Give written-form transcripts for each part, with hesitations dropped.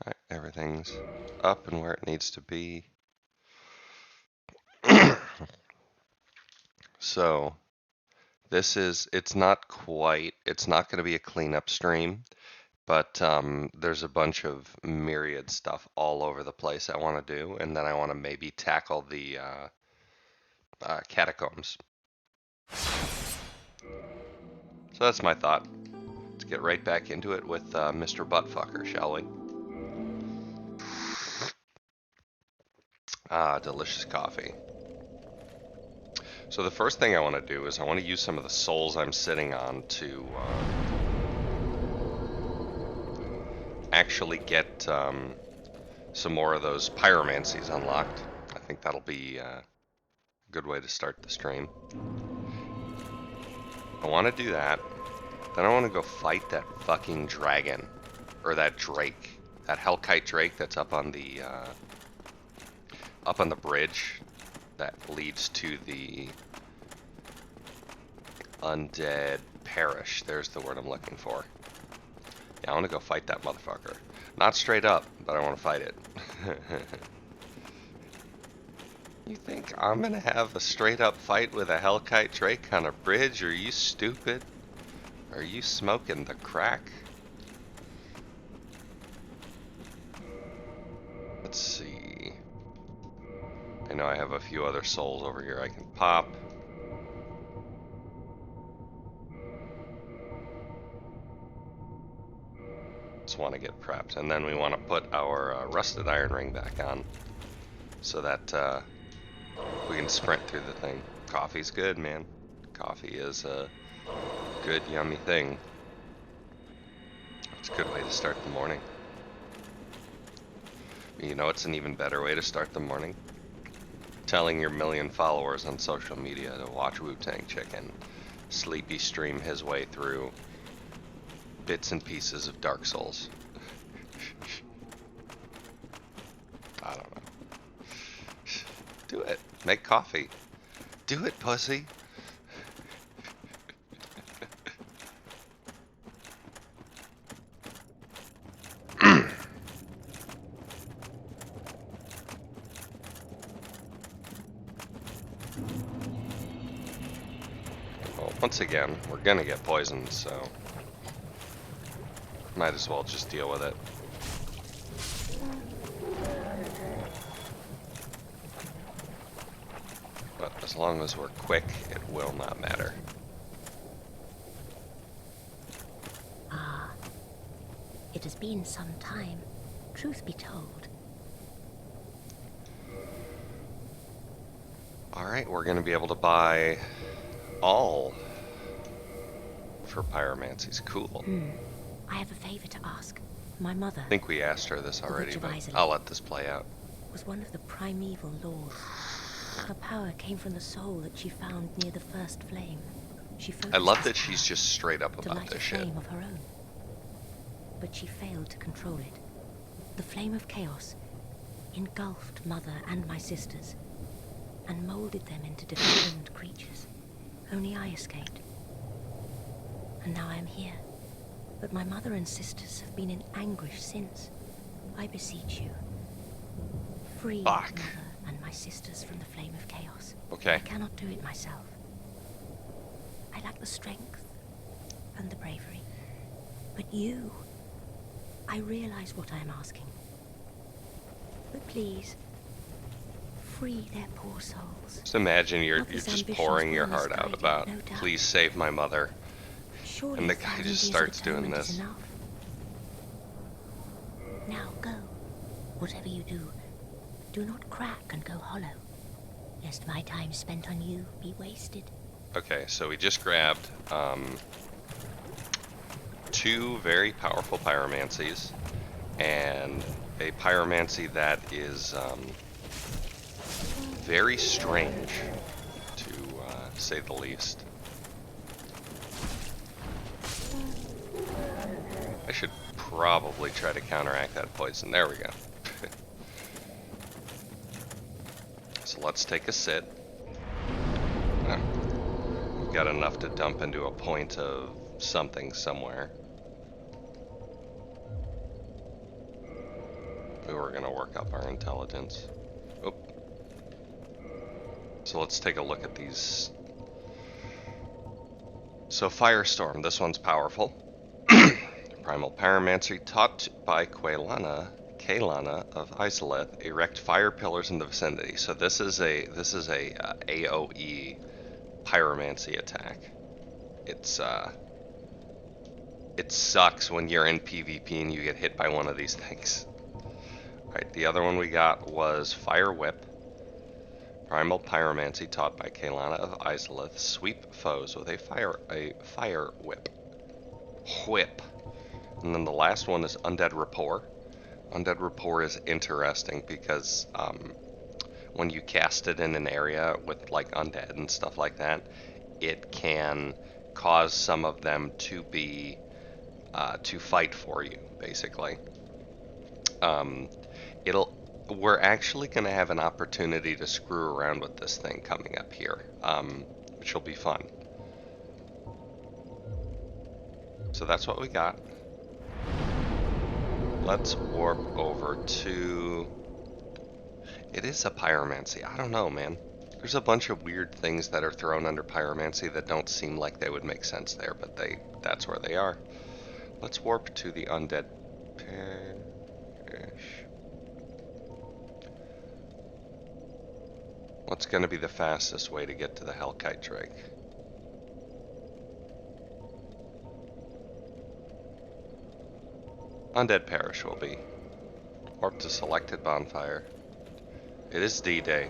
Alright, everything's up and where it needs to be. So, it's not going to be a cleanup stream, but there's a bunch of myriad stuff all over the place I want to do, and then I want to maybe tackle the catacombs. So that's my thought. Let's get right back into it with Mr. Buttfucker, shall we? Ah, delicious coffee. So the first thing I want to do is I want to use some of the souls I'm sitting on to actually get some more of those pyromancies unlocked. I think that'll be a good way to start the stream. I want to do that. Then I want to go fight that fucking dragon. Or that drake. That Hellkite drake that's up on the bridge that leads to the undead parish. There's the word I'm looking for. Yeah, I want to go fight that motherfucker. Not straight up, but I want to fight it. You think I'm gonna have a straight up fight with a Hellkite drake on a bridge? Are you stupid? Are you smoking the crack? Let's see. I know I have a few other souls over here I can pop. Just want to get prepped. And then we want to put our rusted iron ring back on so that we can sprint through the thing. Coffee's good, man. Coffee is a good, yummy thing. It's a good way to start the morning. You know, it's an even better way to start the morning. Telling your million followers on social media to watch Wu-Tang Chicken sleepy stream his way through bits and pieces of Dark Souls. I don't know. Do it. Make coffee. Do it, pussy. Well, once again, we're gonna get poisoned, so might as well just deal with it. But as long as we're quick, it will not matter. Ah, it has been some time, truth be told. Alright, we're gonna be able to buy all for pyromancies. Cool. I have a favor to ask. My mother I think we asked her this already, Witch of but Islay I'll let this play out. was one of the primeval lords. Her power came from the soul that she found near the first flame. She I love focused that this she's power just straight up to about light a this shit. flame of her own. But she failed to control it. The flame of chaos engulfed Mother and my sisters and molded them into deformed creatures. Only I escaped. And now I am here. But my mother and sisters have been in anguish since. I beseech you, free Fuck. Mother and my sisters from the flame of chaos. Okay. I cannot do it myself. I lack the strength and the bravery. But you, I realize what I am asking. But please, free their poor souls. Just imagine you're Mother's just ambitions pouring were your heart out misguided, about, no doubt. please save my mother. Surely And the guy 1,000 just years of starts doing atonement is this. enough. Now go. Whatever you do, do not crack and go hollow, lest my time spent on you be wasted. Okay, so we just grabbed 2 very powerful pyromancies and a pyromancy that is very strange, to say the least. I should probably try to counteract that poison. There we go. So let's take a sit. We've got enough to dump into a point of something somewhere. We were gonna work up our intelligence. Oh. So let's take a look at these. So Firestorm, this one's powerful. Primal Pyromancy, taught by Kaelana of Izalith, erect fire pillars in the vicinity. So this is a AOE pyromancy attack. It sucks when you're in PvP and you get hit by one of these things. Alright, the other one we got was Fire Whip. Primal Pyromancy, taught by Kaelana of Izalith, sweep foes with a fire whip. And then the last one is Undead Rapport. Undead Rapport is interesting because when you cast it in an area with like undead and stuff like that, it can cause some of them to be to fight for you, basically. We're actually going to have an opportunity to screw around with this thing coming up here, which will be fun. So that's what we got. Let's warp over to... It is a pyromancy. I don't know, man. There's a bunch of weird things that are thrown under pyromancy that don't seem like they would make sense there, but that's where they are. Let's warp to the undead parish. What's going to be the fastest way to get to the Hellkite Drake? Undead Parish will be. Warp to selected bonfire. It is D-Day.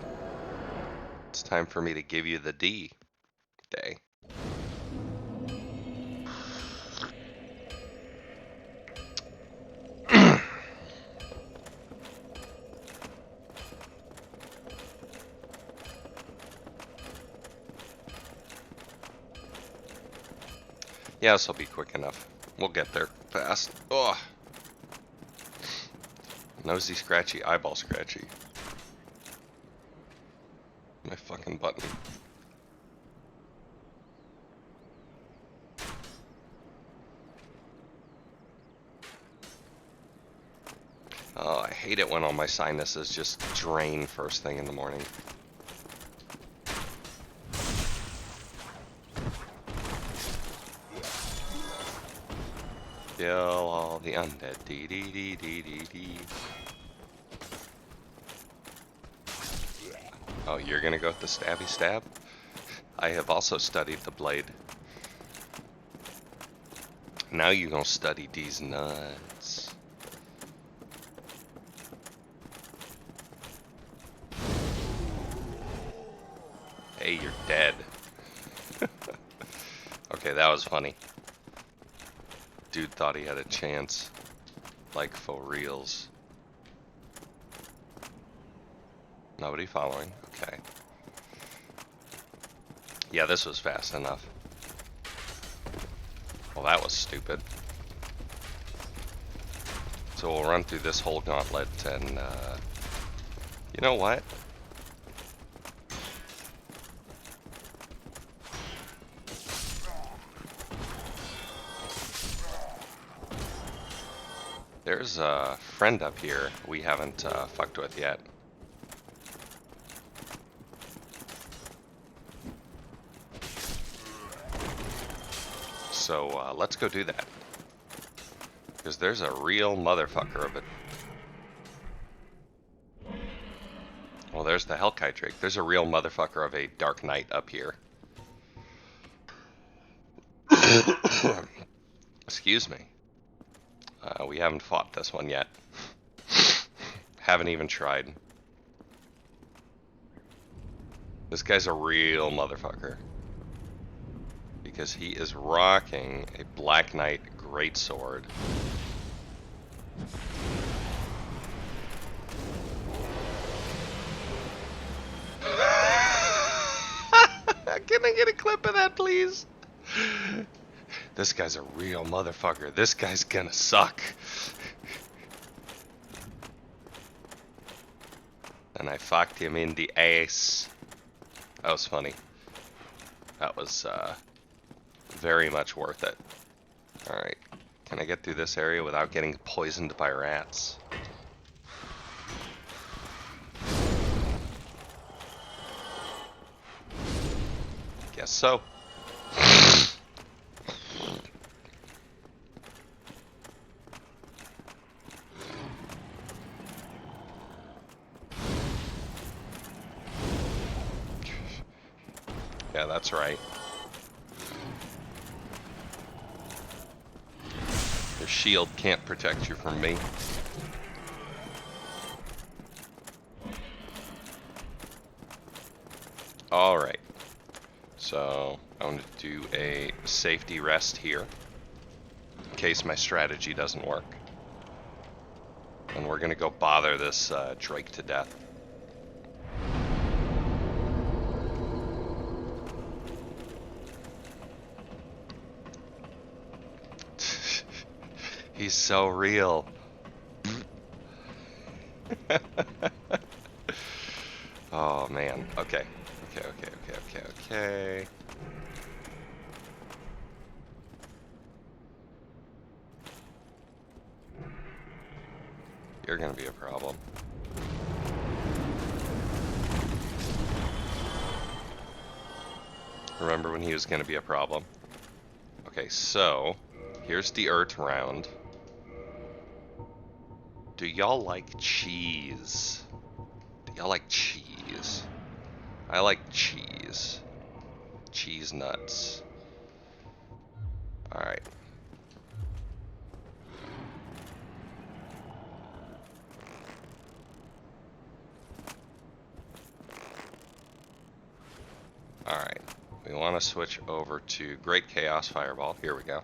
It's time for me to give you the D-Day. Yeah, this will be quick enough. We'll get there fast. Ugh. Nosy scratchy, eyeball scratchy. My fucking button. Oh, I hate it when all my sinuses just drain first thing in the morning. Kill all the undead. Dee dee dee dee dee dee. Oh, you're gonna go with the stabby stab? I have also studied the blade. Now you gonna study these nuts. Hey, you're dead. Okay, that was funny. Dude thought he had a chance. Like for reals. Nobody following. Okay. Yeah, this was fast enough. Well, that was stupid. So we'll run through this whole gauntlet and, you know what? There's a friend up here we haven't fucked with yet. So let's go do that. Because there's a real motherfucker of it. Well, there's the Hellkite Drake. There's a real motherfucker of a Dark Knight up here. Excuse me. We haven't fought this one yet. Haven't even tried. This guy's a real motherfucker. Because he is rocking a Black Knight greatsword. Can I get a clip of that, please? This guy's a real motherfucker. This guy's gonna suck. And I fucked him in the ass. That was funny. That was very much worth it. Alright. Can I get through this area without getting poisoned by rats? guess so. Yeah, that's right. Your shield can't protect you from me. Alright. So, I'm going to do a safety rest here, in case my strategy doesn't work. And we're going to go bother this Drake to death. He's so real. Oh man. Okay. Okay. You're gonna be a problem. Remember when he was gonna be a problem? Okay, so here's the Earth round. Do y'all like cheese? Do y'all like cheese? I like cheese. Cheese nuts. Alright. Alright. We want to switch over to Great Chaos Fireball. Here we go.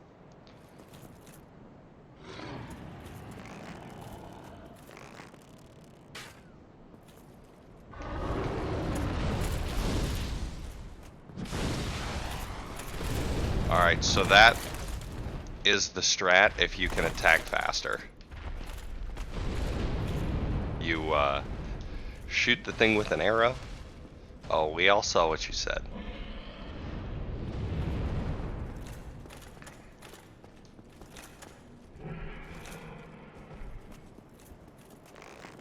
Alright, so that is the strat if you can attack faster. You shoot the thing with an arrow. Oh, we all saw what you said.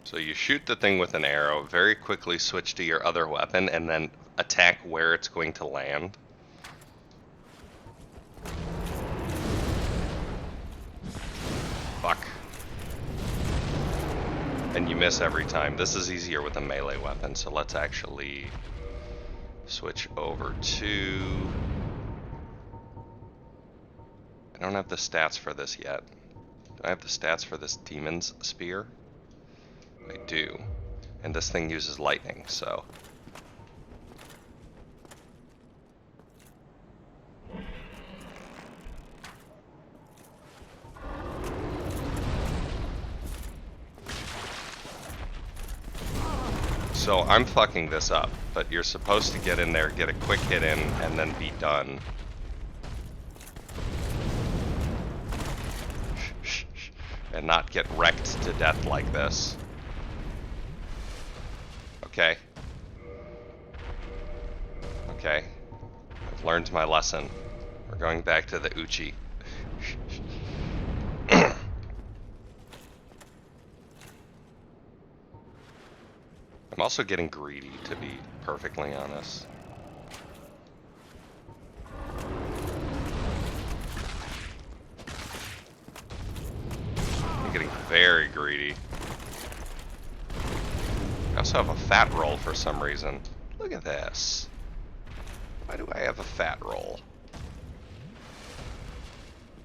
So you shoot the thing with an arrow, very quickly switch to your other weapon, and then attack where it's going to land. Fuck. And you miss every time. This is easier with a melee weapon, so let's actually switch over to... I don't have the stats for this yet. Do I have the stats for this Demon's Spear? I do. And this thing uses lightning, so... So I'm fucking this up, but you're supposed to get in there, get a quick hit in, and then be done. And not get wrecked to death like this. Okay. Okay. I've learned my lesson. We're going back to the Uchi. I'm also getting greedy, to be perfectly honest. I'm getting very greedy. I also have a fat roll for some reason. Look at this. Why do I have a fat roll?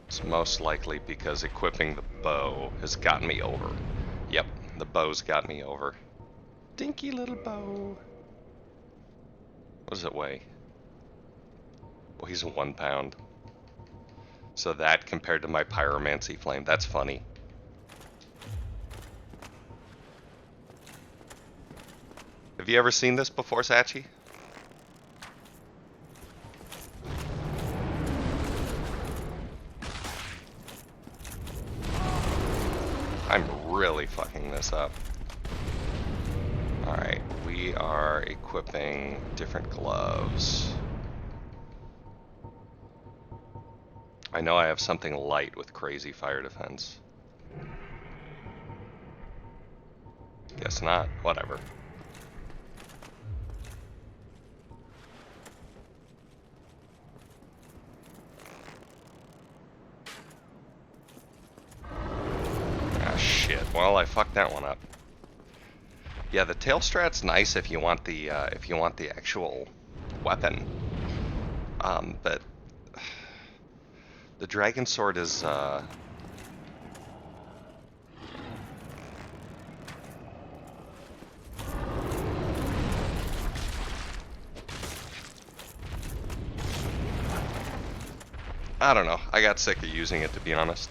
It's most likely because equipping the bow has gotten me over. Yep, the bow's got me over. Dinky little bow. What does it weigh? Well, he's 1 pound. So that compared to my pyromancy flame, that's funny. Have you ever seen this before, Sachi? I'm really fucking this up. Alright, we are equipping different gloves. I know I have something light with crazy fire defense. Guess not. Whatever. Well, I fucked that one up. Yeah, the tail strat's nice if you want the actual weapon. But the dragon sword is I don't know. I got sick of using it, to be honest.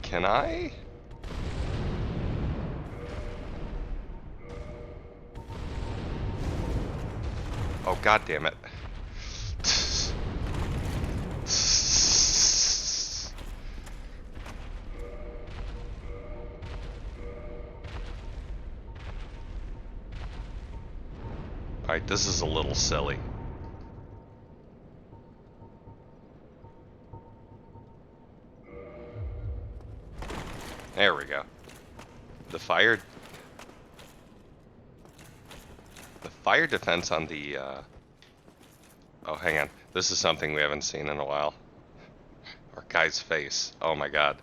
Can I? Oh, god damn it. Alright, this is a little silly. There we go. The fire defense on the oh, hang on. This is something we haven't seen in a while. Our guy's face. Oh my god.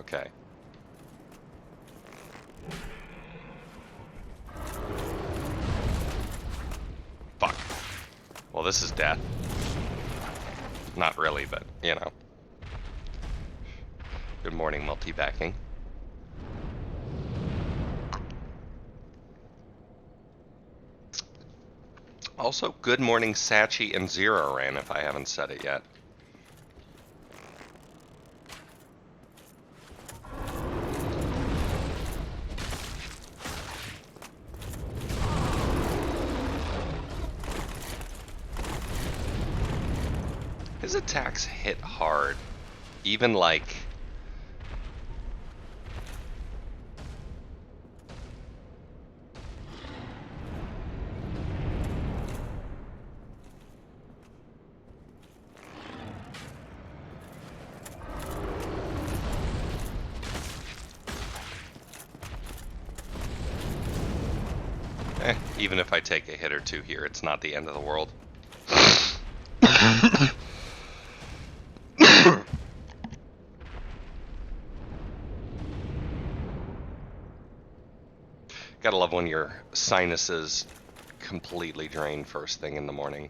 Okay. Fuck. Well, this is death. Not really, but, you know. Good morning, multi-backing. Also, good morning, Sachi and Zero Ran, if I haven't said it yet. His attacks hit hard. Even like... even if I take a hit or two here, it's not the end of the world. Gotta love when your sinuses completely drain first thing in the morning.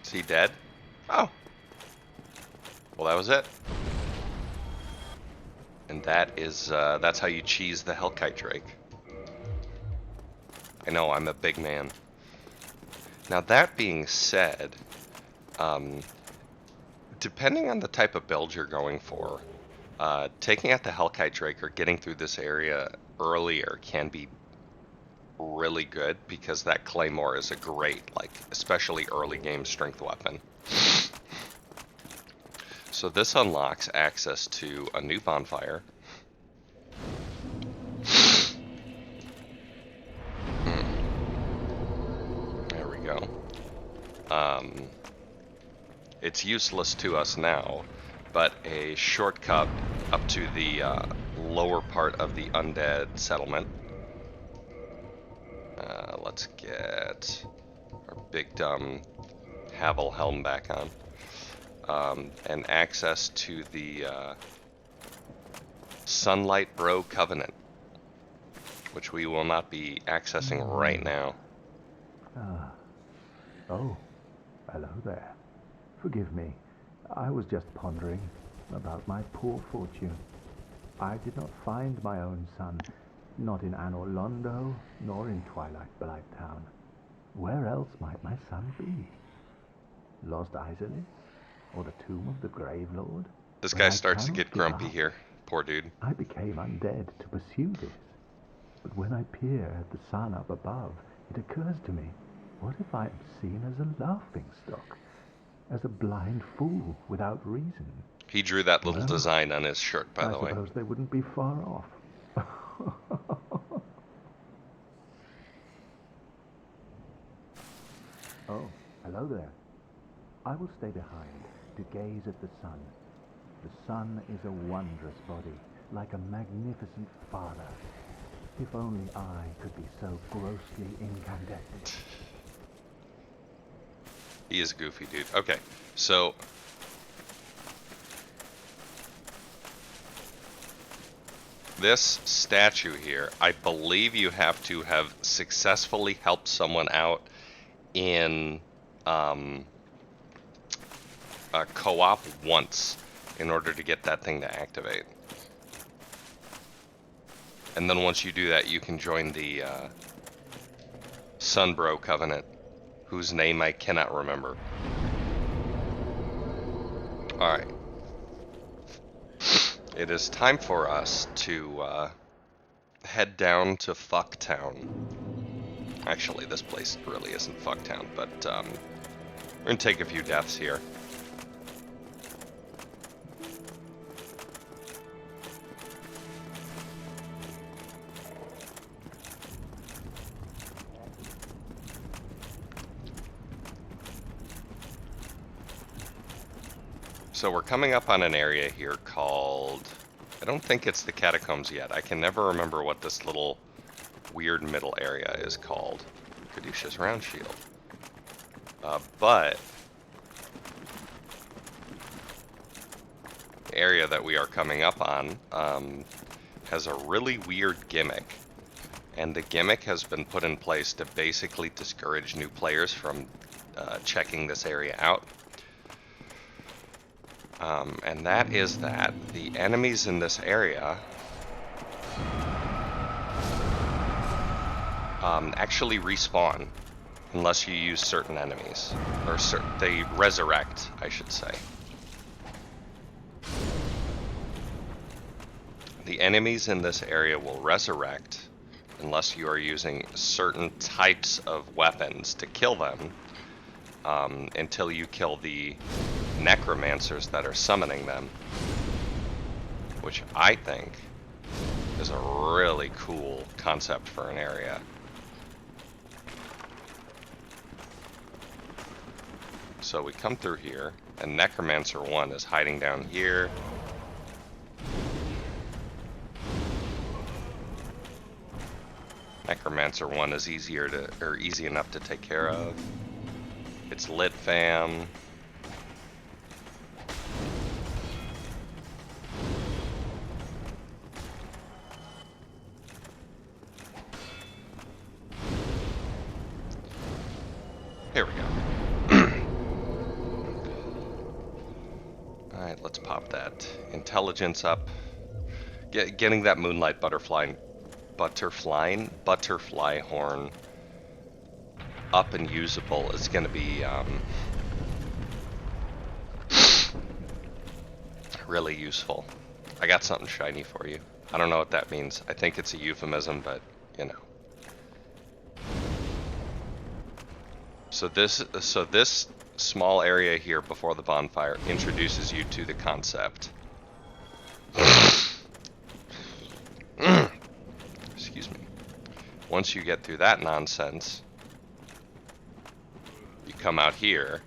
Is he dead? Oh. Well, that was it. And that is, that's how you cheese the Hellkite Drake. I know, I'm a big man. Now, that being said, depending on the type of build you're going for, taking out the Hellkite Drake or getting through this area earlier can be really good, because that Claymore is a great, like, especially early game strength weapon. So this unlocks access to a new bonfire. There we go. It's useless to us now, but a shortcut up to the lower part of the undead settlement. Let's get our big dumb Havel helm back on. And access to the Sunlight Bro Covenant, which we will not be accessing right now. Oh, hello there. Forgive me. I was just pondering about my poor fortune. I did not find my own son, not in Anor Londo, nor in Twilight Blighttown. Where else might my son be? Lost Isolis? Or the tomb of the Grave Lord? This guy starts to get grumpy here. Poor dude. I became undead to pursue this. But when I peer at the sun up above, it occurs to me, what if I am seen as a laughingstock? As a blind fool without reason? He drew that little design on his shirt, by the way. I suppose they wouldn't be far off. Oh, hello there. I will stay behind to gaze at the sun. The sun is a wondrous body, like a magnificent father. If only I could be so grossly incandescent. He is a goofy dude. Okay, so this statue here, I believe you have to have successfully helped someone out in co-op once in order to get that thing to activate. And then once you do that, you can join the Sunbro Covenant, whose name I cannot remember. Alright. It is time for us to head down to Fucktown. Actually, this place really isn't Fucktown, but we're gonna take a few deaths here. So we're coming up on an area here called, I don't think it's the catacombs yet. I can never remember what this little weird middle area is called. Caduceus Round Shield. But the area that we are coming up on has a really weird gimmick. And the gimmick has been put in place to basically discourage new players from checking this area out. And that is that the enemies in this area actually respawn unless you use certain enemies, or they resurrect, I should say. The enemies in this area will resurrect unless you are using certain types of weapons to kill them, until you kill the necromancers that are summoning them, which I think is a really cool concept for an area. So we come through here, and Necromancer 1 is hiding down here. Necromancer 1 is easy enough to take care of. It's lit, fam. Here we go. Alright, let's pop that intelligence up. Getting that moonlight butterfly horn up and usable is going to be really useful. I got something shiny for you. I don't know what that means. I think it's a euphemism, but you know. So this small area here before the bonfire introduces you to the concept. Excuse me. Once you get through that nonsense, you come out here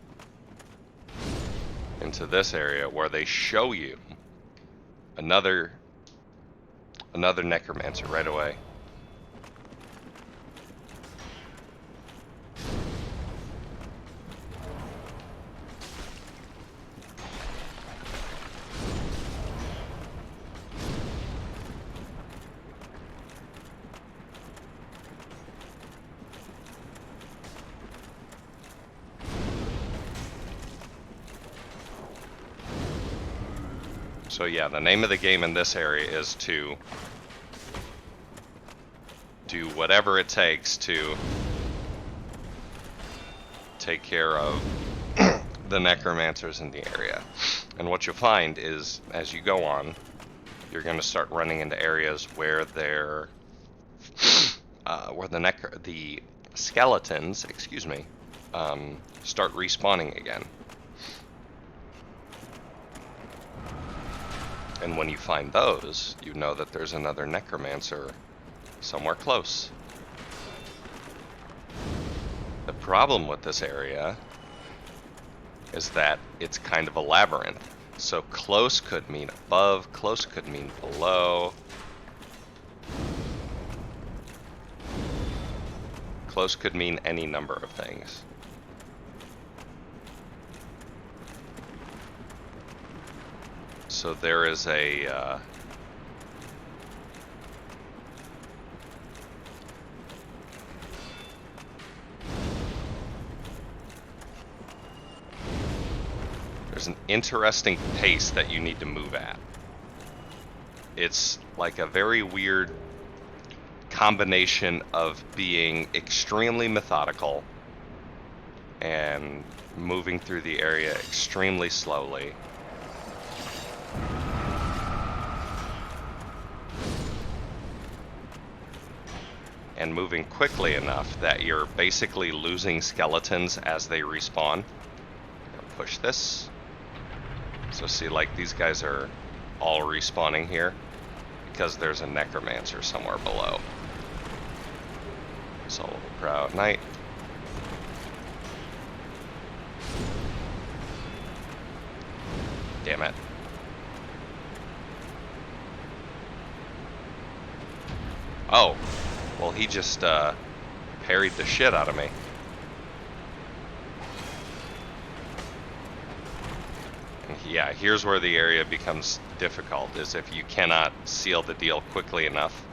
into this area where they show you another necromancer right away. So yeah, the name of the game in this area is to do whatever it takes to take care of the necromancers in the area. And what you'll find is, as you go on, you're going to start running into areas where the skeletons, excuse me, start respawning again. And when you find those, you know that there's another necromancer somewhere close. The problem with this area is that it's kind of a labyrinth. So close could mean above, close could mean below. Close could mean any number of things. So there is a there's an interesting pace that you need to move at. It's like a very weird combination of being extremely methodical and moving through the area extremely slowly. And moving quickly enough that you're basically losing skeletons as they respawn. Push this. So see, like, these guys are all respawning here because there's a necromancer somewhere below. Soul Proud Knight. Damn it. Oh, well, he just parried the shit out of me. Yeah, here's where the area becomes difficult, is if you cannot seal the deal quickly enough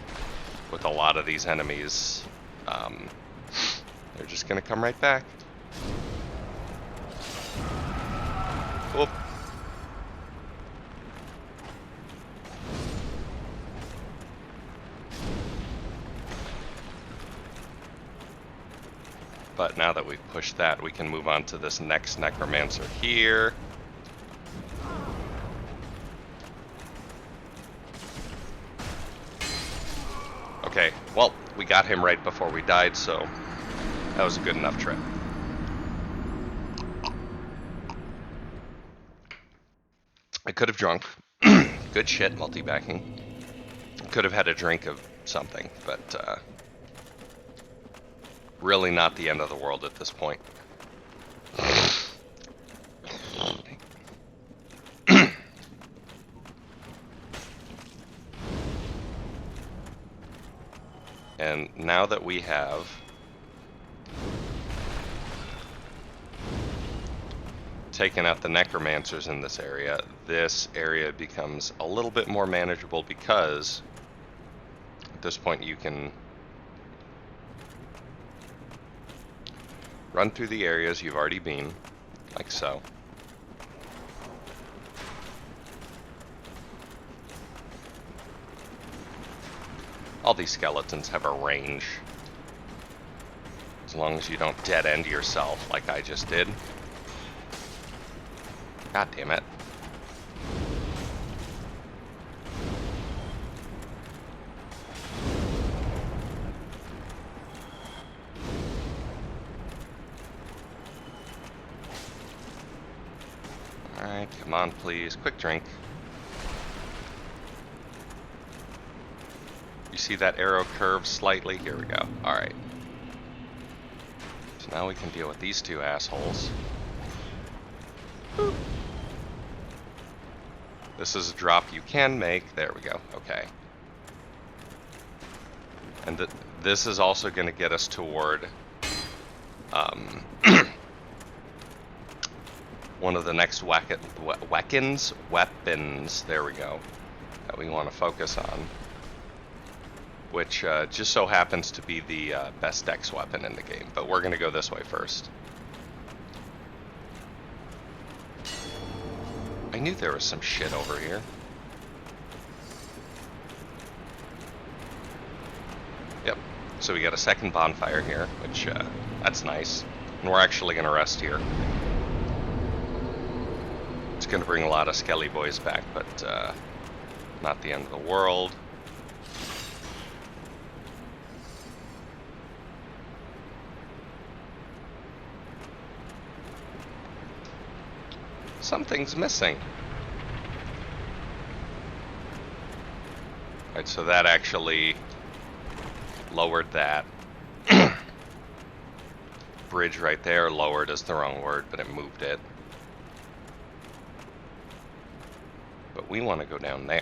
with a lot of these enemies, they're just gonna come right back. Whoop. But now that we've pushed that, we can move on to this next necromancer here. Okay, well, we got him right before we died, so that was a good enough trip. I could have drunk. Good shit, multi-backing. Could have had a drink of something, but really not the end of the world at this point. And now that we have taken out the necromancers in this area becomes a little bit more manageable, because at this point you can run through the areas you've already been, like so. All these skeletons have a range. As long as you don't dead end yourself like I just did. God damn it. Alright, come on please. Quick drink. You see that arrow curve slightly? Here we go. Alright. So now we can deal with these two assholes. Boop. This is a drop you can make. There we go. Okay. And this is also going to get us toward one of the next weapons, there we go, that we want to focus on. Which just so happens to be the best dex weapon in the game. But we're going to go this way first. I knew there was some shit over here. Yep. So we got a second bonfire here, which that's nice. And we're actually going to rest here. It's going to bring a lot of skelly boys back, but not the end of the world. Something's missing. Alright, so that actually lowered that. Bridge right there. Lowered is the wrong word, but it moved it. we want to go down there.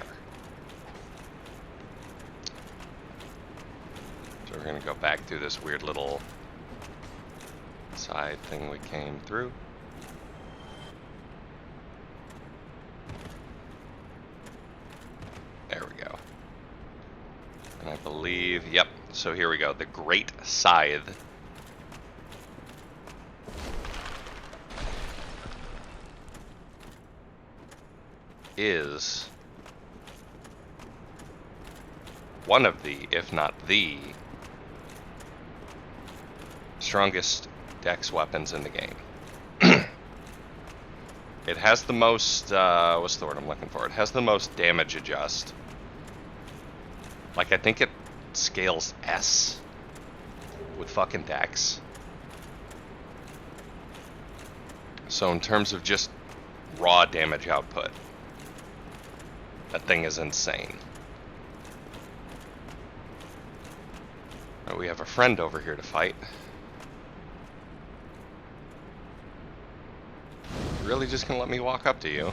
So we're going to go back through this weird little side thing we came through. There we go. And I believe, yep, so here we go. The Great Scythe. Is one of the, if not the, strongest dex weapons in the game. It has the most, what's the word I'm looking for? It has the most damage adjust. Like, I think it scales S with fucking dex. So in terms of just raw damage output, that thing is insane. We have a friend over here to fight. Really just gonna let me walk up to you?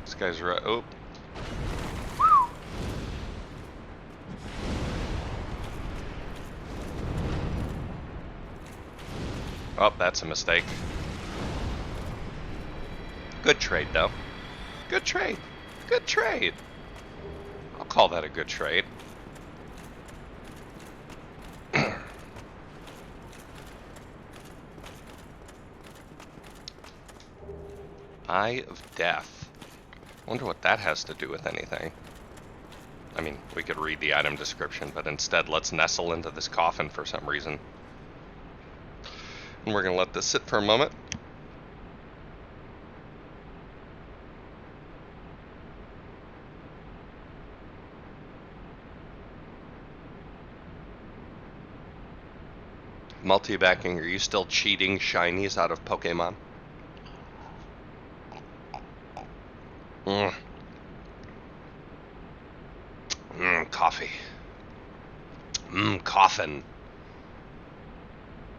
This guy's right. Oh. Oh, that's a mistake. Good trade, though. Good trade. Good trade. I'll call that a good trade. Eye of Death. Wonder what that has to do with anything. I mean, we could read the item description, but instead let's nestle into this coffin for some reason. And we're going to let this sit for a moment. Multi-backing, are you still cheating shinies out of Pokemon? Coffee. Coffin.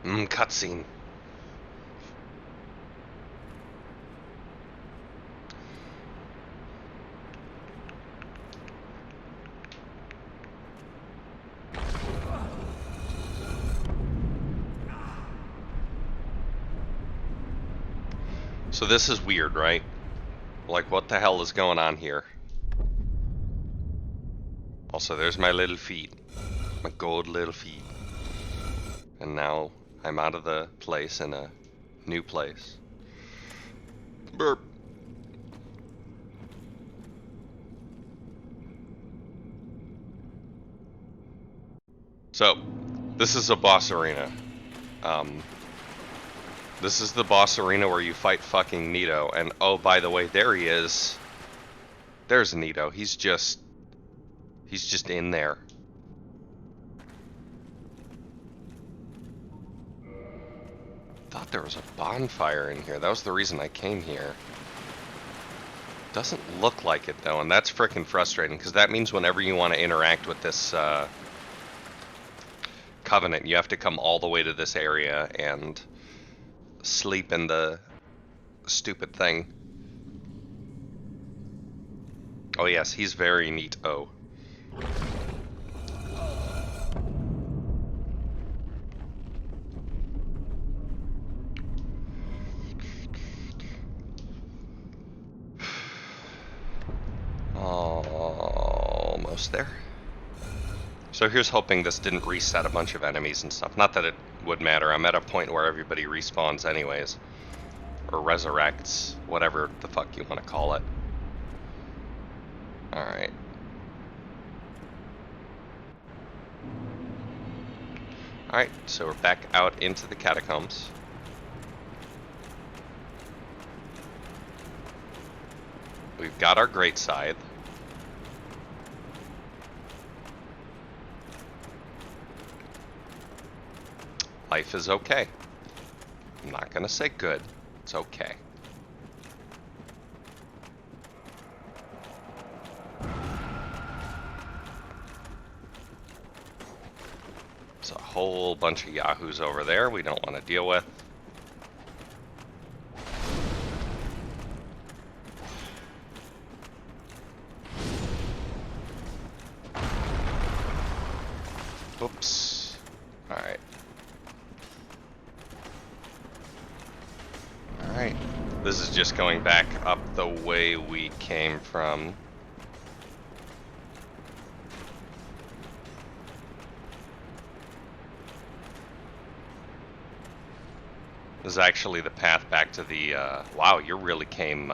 Cutscene. So this is weird, right? Like, what the hell is going on here? Also, there's my little feet. My gold little feet. And now I'm out of the place in a new place. Burp. So, this is a boss arena. This is the boss arena where you fight fucking Nito. And oh, by the way, there he is. There's Nito. He's just in there. Thought there was a bonfire in here. That was the reason I came here. Doesn't look like it though, and that's frickin' frustrating because that means whenever you want to interact with this Covenant, you have to come all the way to this area and sleep in the stupid thing. Oh yes, he's very neat. Oh. Almost there. So here's hoping this didn't reset a bunch of enemies and stuff. Not that it would matter. I'm at a point where everybody respawns anyways. Or resurrects. Whatever the fuck you want to call it. Alright. Alright, so we're back out into the catacombs. We've got our Great Scythe. Life is okay. I'm not gonna say good. It's okay. whole bunch of yahoos over there we don't want to deal with. Oops. Alright. Alright. This is just going back up the way we came from. This is actually the path back to the, wow, you really came,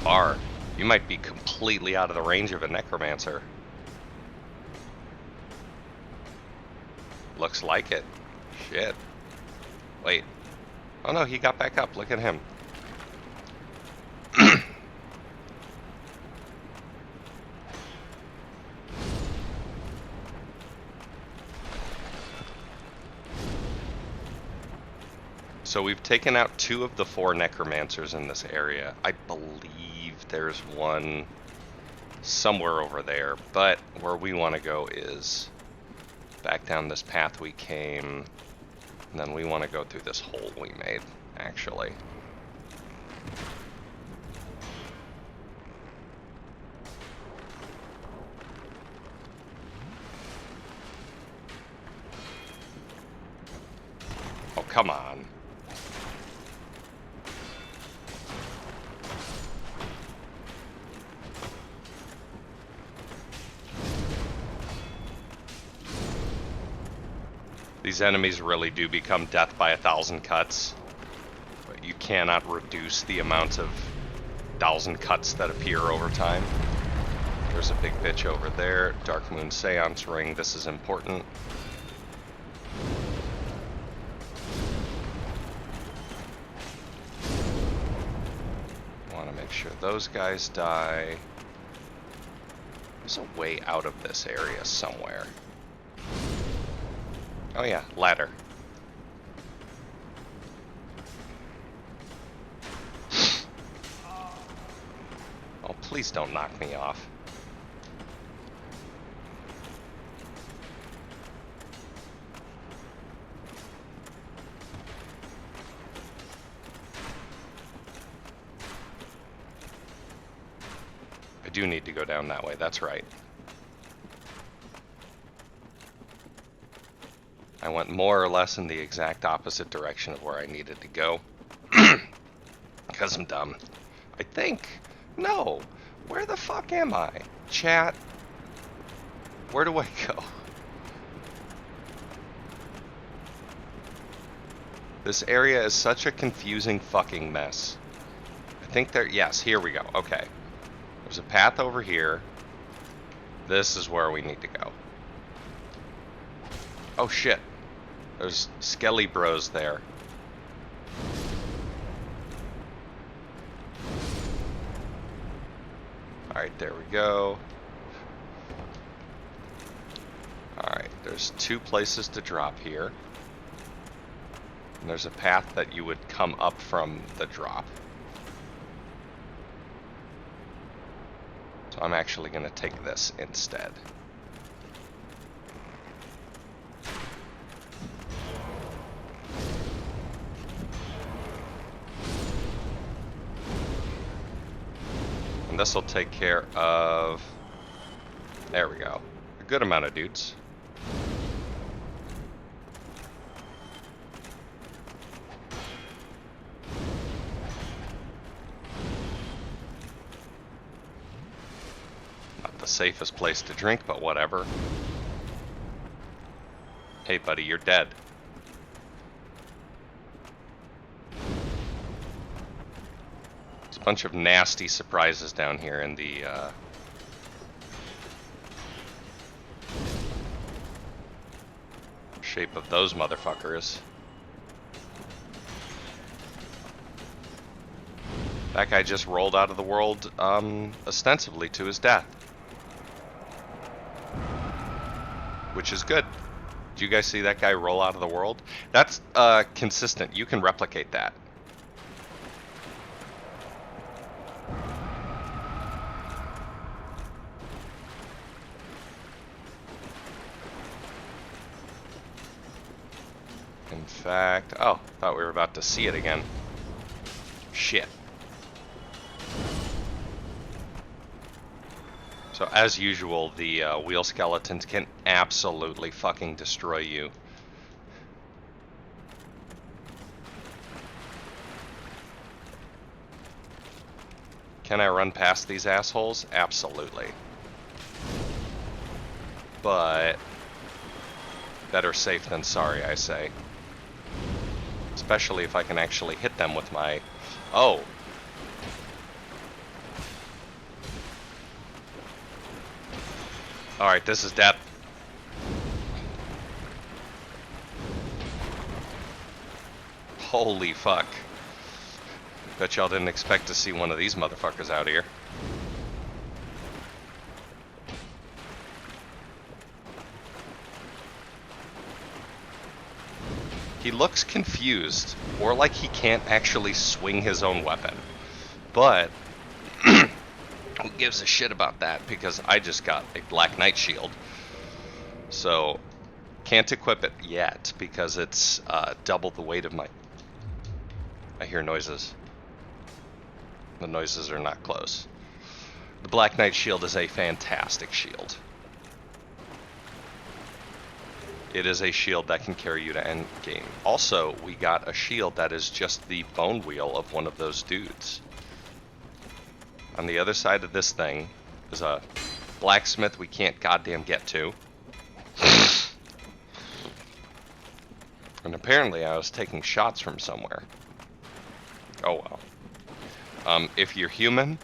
far. You might be completely out of the range of a necromancer. Looks like it. Shit. Wait. Oh no, he got back up. Look at him. So we've taken out 2 of the 4 necromancers in this area. I believe there's one somewhere over there, but where we want to go is back down this path we came, and then we want to go through this hole we made, actually. Oh, come on. These enemies really do become death by 1,000 cuts, but you cannot reduce the amount of 1,000 cuts that appear over time. There's a big bitch over there. Dark Moon Seance Ring, this is important. Want to make sure those guys die. There's a way out of this area somewhere. Oh yeah, ladder. Oh, please don't knock me off. I do need to go down that way, that's right. I went more or less in the exact opposite direction of where I needed to go. Because I'm dumb. I think. No. Where the fuck am I? Chat. Where do I go? This area is such a confusing fucking mess. I think there. Yes, here we go. Okay. There's a path over here. This is where we need to go. Oh shit. There's Skelly Bros there. Alright, there we go. Alright, there's 2 places to drop here. And there's a path that you would come up from the drop. So I'm actually going to take this instead. This will take care of, there we go, a good amount of dudes. Not the safest place to drink, but whatever. Hey buddy, you're dead. Bunch of nasty surprises down here in the shape of those motherfuckers. That guy just rolled out of the world ostensibly to his death, which is good. Did you guys see that guy roll out of the world? That's consistent. You can replicate that. In fact, oh, thought we were about to see it again. Shit. So as usual, the wheel skeletons can absolutely fucking destroy you. Can I run past these assholes? Absolutely. But better safe than sorry, I say. Especially if I can actually hit them with my... Oh! Alright, this is death. Holy fuck. Bet y'all didn't expect to see one of these motherfuckers out here. He looks confused, or like he can't actually swing his own weapon. But, who gives a shit about that, because I just got a Black Knight shield. So, can't equip it yet, because it's double the weight of my... I hear noises. The noises are not close. The Black Knight shield is a fantastic shield. It is a shield that can carry you to end game. Also, we got a shield that is just the bone wheel of one of those dudes. On the other side of this thing is a blacksmith we can't goddamn get to. And apparently I was taking shots from somewhere. Oh well. If you're human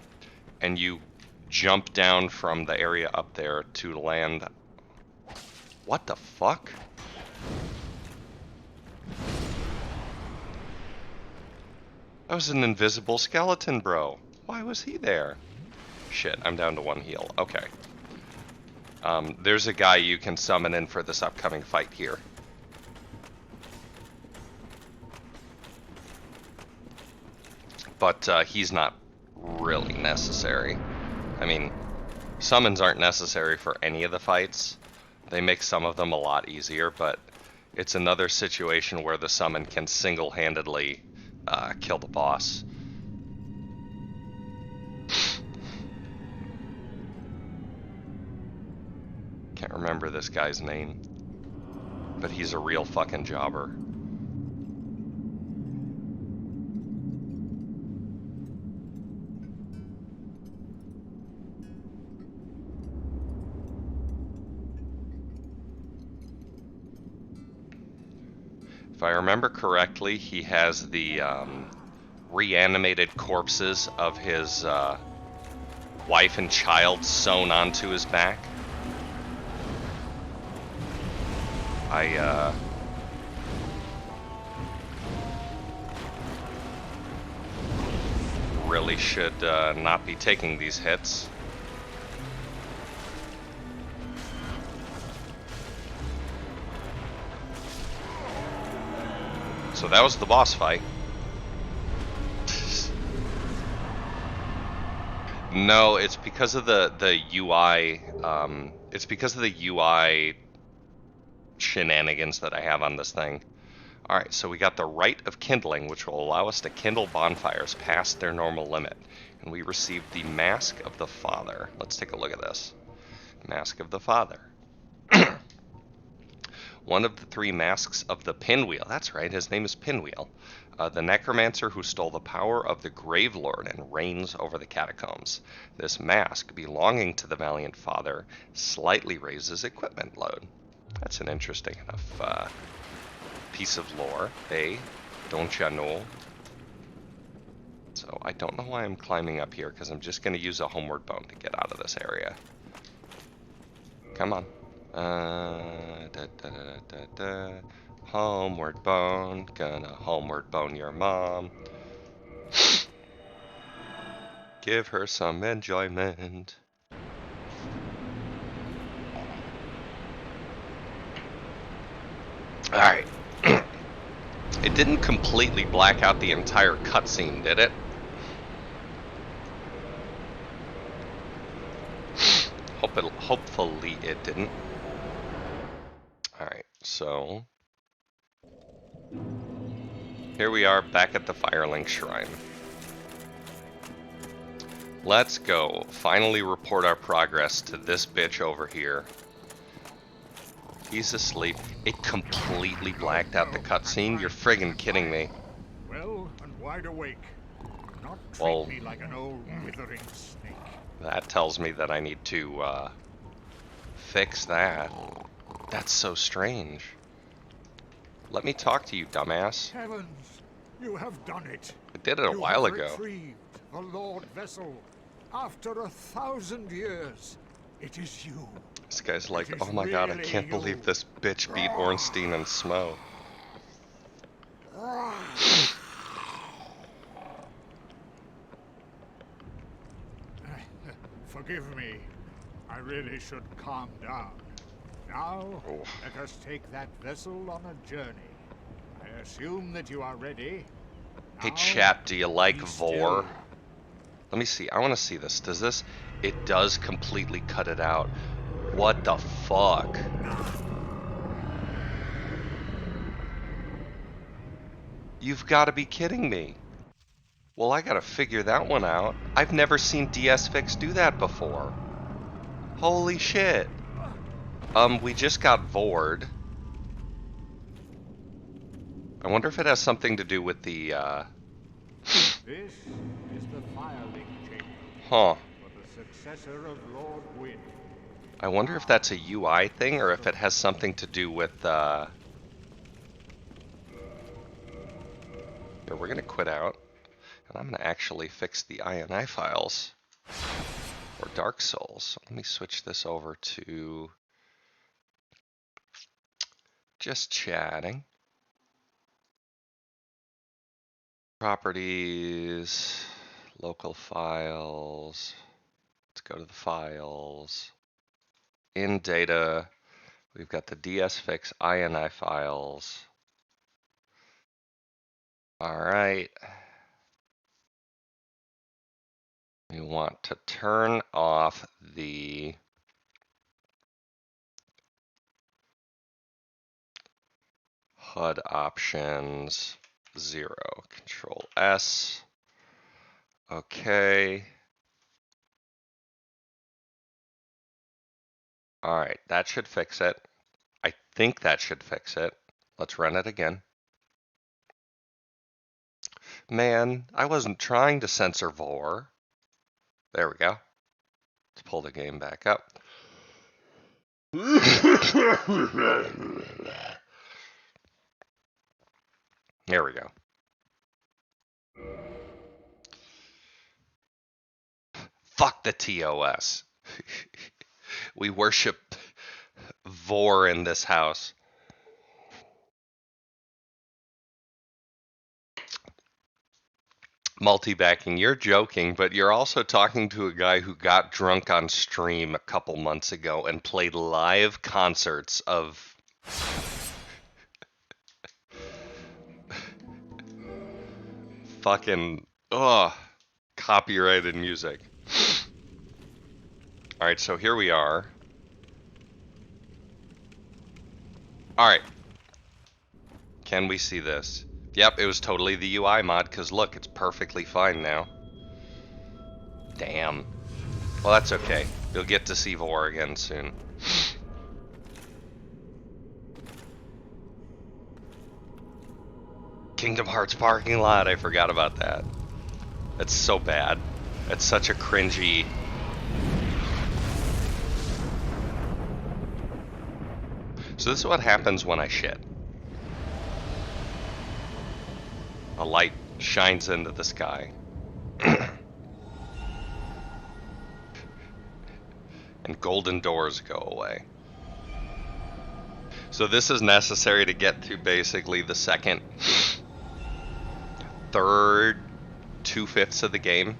and you jump down from the area up there to land... What the fuck? That was an invisible skeleton, bro. Why was he there? Shit, I'm down to 1 heal. Okay. There's a guy you can summon in for this upcoming fight here. But he's not really necessary. I mean, summons aren't necessary for any of the fights. They make some of them a lot easier, but it's another situation where the summon can single-handedly kill the boss. Can't remember this guy's name, but he's a real fucking jobber. If I remember correctly, he has the reanimated corpses of his wife and child sewn onto his back. I really should not be taking these hits. So that was the boss fight. No, it's because of the UI. It's because of the UI shenanigans that I have on this thing. Alright, so we got the Rite of Kindling, which will allow us to kindle bonfires past their normal limit. And we received the Mask of the Father. Let's take a look at this. Mask of the Father. One of the 3 masks of the Pinwheel. That's right, his name is Pinwheel. The necromancer who stole the power of the Grave Lord and reigns over the catacombs. This mask, belonging to the Valiant Father, slightly raises equipment load. That's an interesting enough piece of lore, eh? Don't ya know? So I don't know why I'm climbing up here, because I'm just going to use a homeward bone to get out of this area. Come on. Homeward bone, gonna homeward bone your mom. Give her some enjoyment. Alright. It didn't completely black out the entire cutscene, did it? Hopefully it didn't. Alright, so... Here we are back at the Firelink Shrine. Let's go finally report our progress to this bitch over here. He's asleep. It completely blacked out the cutscene. You're friggin' kidding me. Well and wide awake. Not treat Well, me like an old withering snake. that tells me that I need to fix that. That's so strange. Let me talk to you, dumbass. Heavens, you have done it. I did it a while ago. Retrieved the Lord Vessel. After 1,000 years, it is you. This guy's like, It is oh my god, I really can't you. believe this bitch beat Ornstein and Smo. Forgive me. I really should calm down. Now, Oh. let us take that vessel on a journey. I assume that you are ready. Hey Now, chat, do you like be Vor? still. Let me see, I want to see this. Does this, it does completely cut it out. What the fuck? You've got to be kidding me. Well, I gotta figure that one out. I've never seen DS Fix do that before. Holy shit. We just got Vord. I wonder if it has something to do with the, This is the Firelink Chamber huh. for the successor of Lord Gwyn. I wonder if that's a UI thing or if it has something to do with, Here, we're gonna quit out. And I'm gonna actually fix the INI files for Dark Souls. So let me switch this over to just chatting. Properties, local files. Let's go to the files. In data, we've got the DSFix INI files. All right. We want to turn off the HUD options 0. Control S. Okay. All right, that should fix it. I think that should fix it. Let's run it again. Man, I wasn't trying to censor Vor. There we go. Let's pull the game back up. There we go. Fuck the TOS. We worship Vor in this house. Multi-backing, you're joking, but you're also talking to a guy who got drunk on stream a couple months ago and played live concerts of fucking copyrighted music. Alright, so here we are. Alright. Can we see this? Yep, it was totally the UI mod, because look, it's perfectly fine now. Damn. Well, that's okay. You'll get to see Vor again soon. Kingdom Hearts parking lot, I forgot about that. That's so bad. That's such a cringy... So this is what happens when I shit. A light shines into the sky. And golden doors go away. So this is necessary to get to basically the second, third, 2/5 of the game.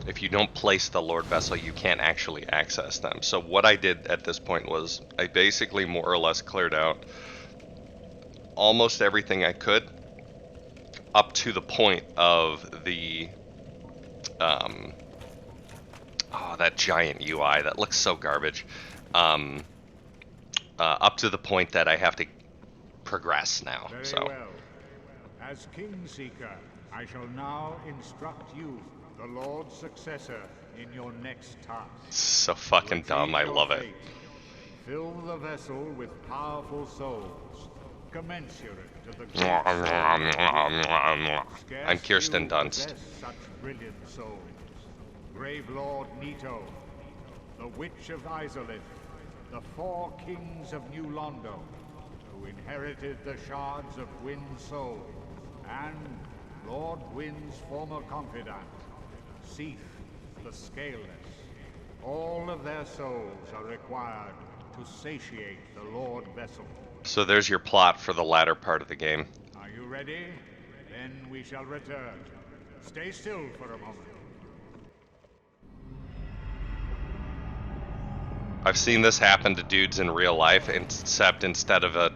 If you don't place the Lord Vessel, you can't actually access them. So what I did at this point was I basically more or less cleared out almost everything I could up to the point of the that giant UI that looks so garbage, up to the point that I have to progress now. Very So well. As Kingseeker, I shall now instruct you, the Lord's successor, in your next task. So fucking dumb, I love it. Fill the vessel with powerful souls, commensurate to the I'm Kirsten Dunst. Such brilliant souls. Grave Lord Nito, the Witch of Izalith, the 4 kings of New Londo, who inherited the shards of Gwyn's soul, and Lord Gwyn's former confidant, Seath the Scaleless. All of their souls are required to satiate the Lord Vessel. So there's your plot for the latter part of the game. Are you ready? Then we shall return. Stay still for a moment. I've seen this happen to dudes in real life, except instead of a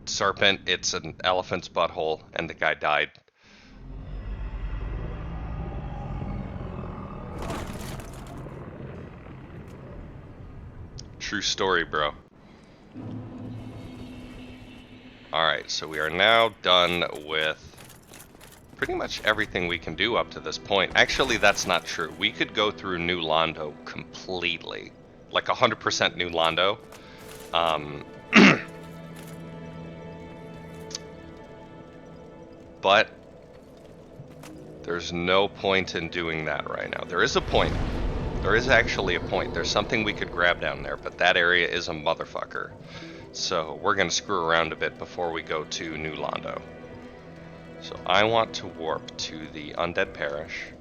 serpent, it's an elephant's butthole, and the guy died. True story, bro. Alright, so we are now done with pretty much everything we can do up to this point. Actually, that's not true. We could go through New Londo completely. Like 100% New Londo. But there's no point in doing that right now. There is a point. There is actually a point. There's something we could grab down there, but that area is a motherfucker. So we're gonna screw around a bit before we go to New Londo. So I want to warp to the Undead Parish.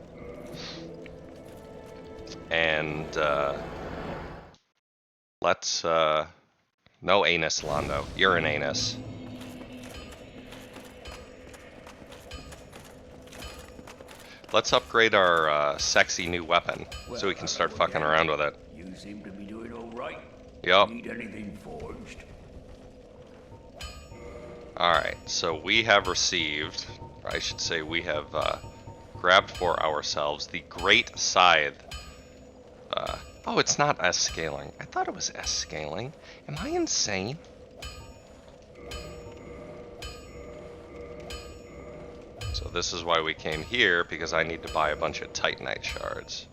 And let's no anus, Londo. You're an anus. Let's upgrade our sexy new weapon so we can start fucking around with it. You seem to be doing all right. Yup. Need anything forged? Alright, so we have received, or I should say we have grabbed for ourselves the Great Scythe. Oh, it's not S-scaling. I thought it was S-scaling. Am I insane? So this is why we came here, because I need to buy a bunch of Titanite shards.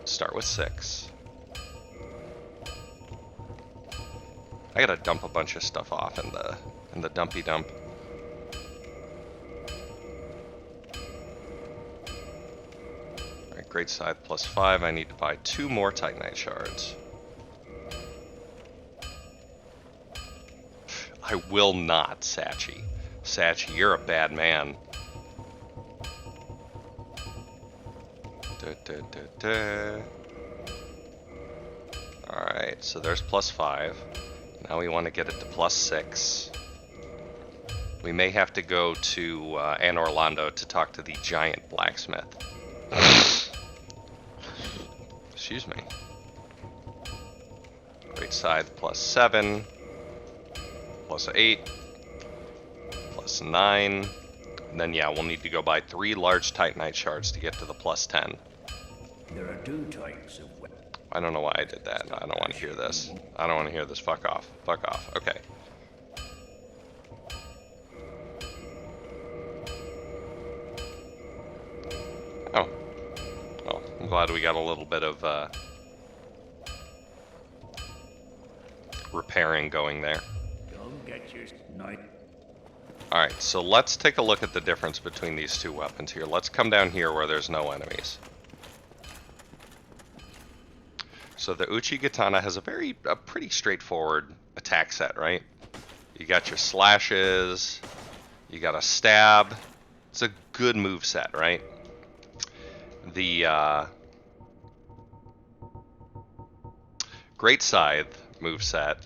Start with 6. I gotta dump a bunch of stuff off in the dumpy dump. Alright, Great Scythe plus 5. I need to buy 2 more Titanite shards. I will not, Sachi. Sachi, you're a bad man. Alright, so there's plus 5. Now we want to get it to plus 6. We may have to go to Anor Londo to talk to the giant blacksmith. Excuse me. Great Scythe plus 7. Plus 8. Plus 9. And then, yeah, we'll need to go buy 3 large Titanite shards to get to the plus 10. There are 2 types of weapons. I don't know why I did that. I don't want to hear this. I don't want to hear this. Fuck off. Fuck off. Okay. Oh. Well, I'm glad we got a little bit of repairing going there. Don't get your night. Alright, so let's take a look at the difference between these 2 weapons here. Let's come down here where there's no enemies. So the Uchigatana has a pretty straightforward attack set, right? You got your slashes, you got a stab. It's a good move set, right? The Great Scythe move set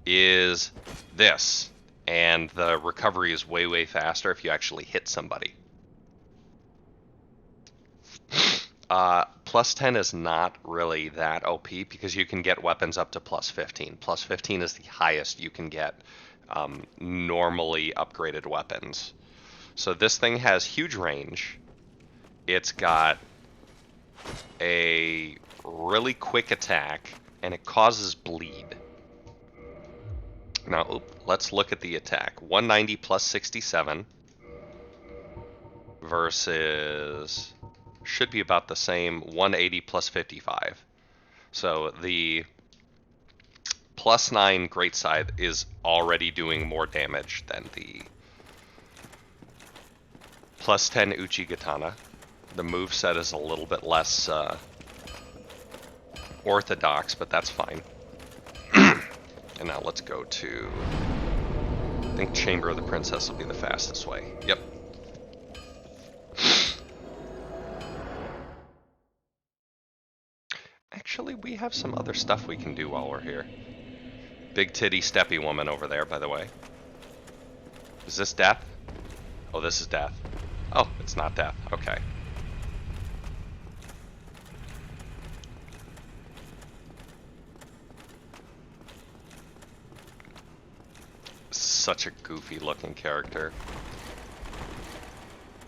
is this, and the recovery is way, way faster if you actually hit somebody. Plus 10 is not really that OP because you can get weapons up to plus 15. Plus 15 is the highest you can get normally upgraded weapons. So this thing has huge range. It's got a really quick attack, and it causes bleed. Now, let's look at the attack. 190 plus 67 versus, should be about the same, 180 plus 55. So the +9 Great Scythe is already doing more damage than the +10 Uchigatana. The moveset is a little bit less orthodox, but that's fine. And now let's go to, I think Chamber of the Princess will be the fastest way. Yep. Actually, we have some other stuff we can do while we're here. Big titty steppy woman over there, by the way. Is this death? Oh, this is death. Oh, it's not death. Okay. Such a goofy looking character.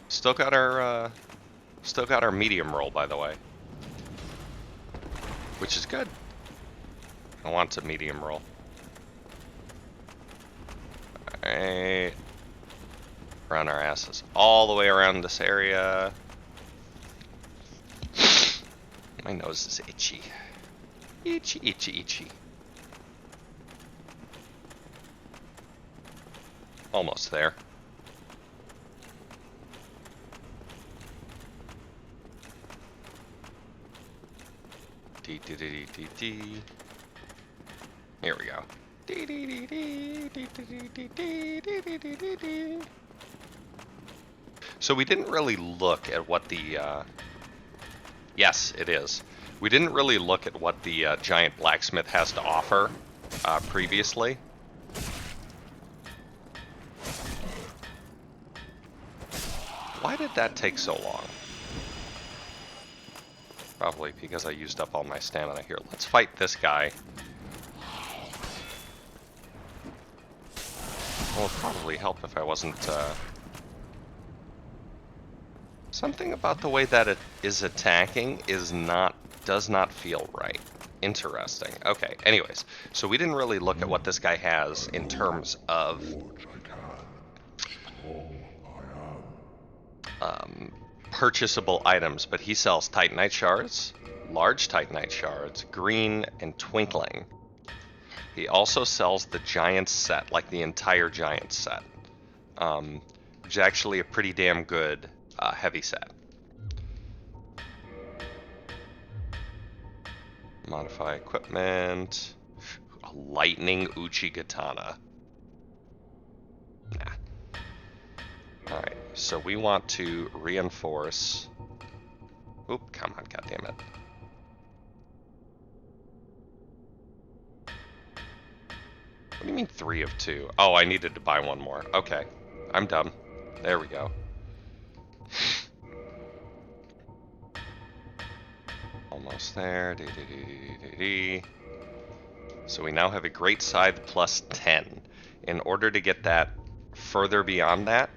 Still got our medium roll, by the way, which is good. I want a medium roll. Alright. Run our asses all the way around this area. My nose is itchy. Itchy, itchy, itchy. Almost there. Dee dee dee dee dee. Here we go. Dee dee dee dee dee dee dee dee dee dee dee dee dee. So we didn't really look at what the yes, it is. We didn't really look at what the giant blacksmith has to offer previously. Why did that take so long? Probably because I used up all my stamina here. Let's fight this guy. Well, it would probably help if I wasn't... Something about the way that it is attacking does not feel right. Interesting. Okay, anyways. So we didn't really look at what this guy has in terms of... purchasable items, but he sells Titanite shards, large Titanite shards, green, and twinkling. He also sells the giant set, like the entire giant set, which is actually a pretty damn good heavy set. Modify equipment, a lightning Uchigatana. Nah. Alright, so we want to reinforce... Oop, come on, goddammit. What do you mean 3 of 2? Oh, I needed to buy one more. Okay, I'm dumb. There we go. Almost there. Dee, dee, dee, dee, dee, dee. So we now have a Great Scythe plus 10. In order to get that further beyond that,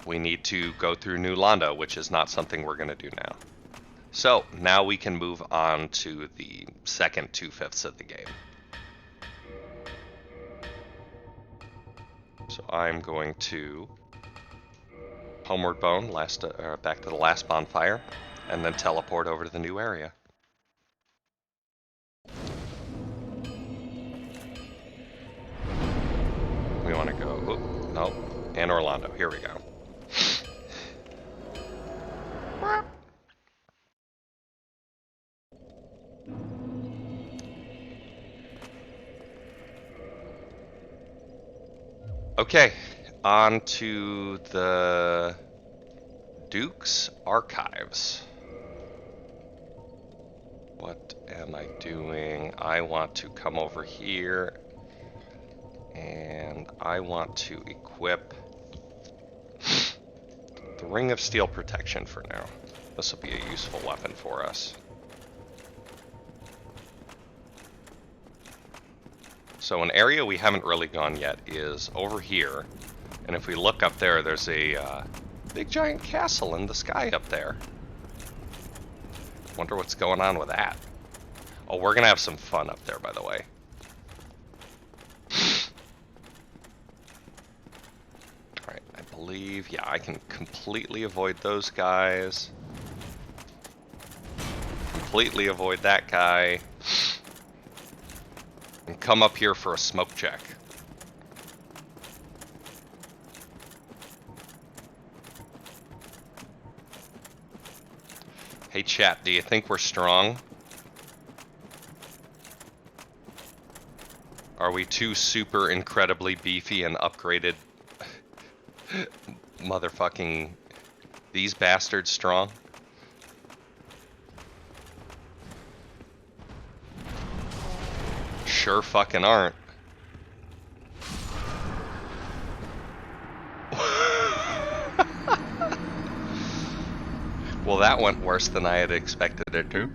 we need to go through New Londo, which is not something we're going to do now. So now we can move on to the second 2/5 of the game. So I'm going to Homeward Bone, back to the last bonfire, and then teleport over to the new area. We want to go, oop, nope, Anor Londo, here we go. Okay, on to the Duke's Archives. What am I doing? I want to come over here and I want to equip the Ring of Steel Protection for now. This will be a useful weapon for us. So an area we haven't really gone yet is over here. And if we look up there, there's a big giant castle in the sky up there. Wonder what's going on with that. Oh, we're gonna have some fun up there, by the way. Alright, I believe, yeah, I can completely avoid those guys. Completely avoid that guy. And come up here for a smoke check. Hey chat, do you think we're strong? Are we too super incredibly beefy and upgraded motherfucking these bastards strong? Sure fucking aren't. Well, that went worse than I had expected it to.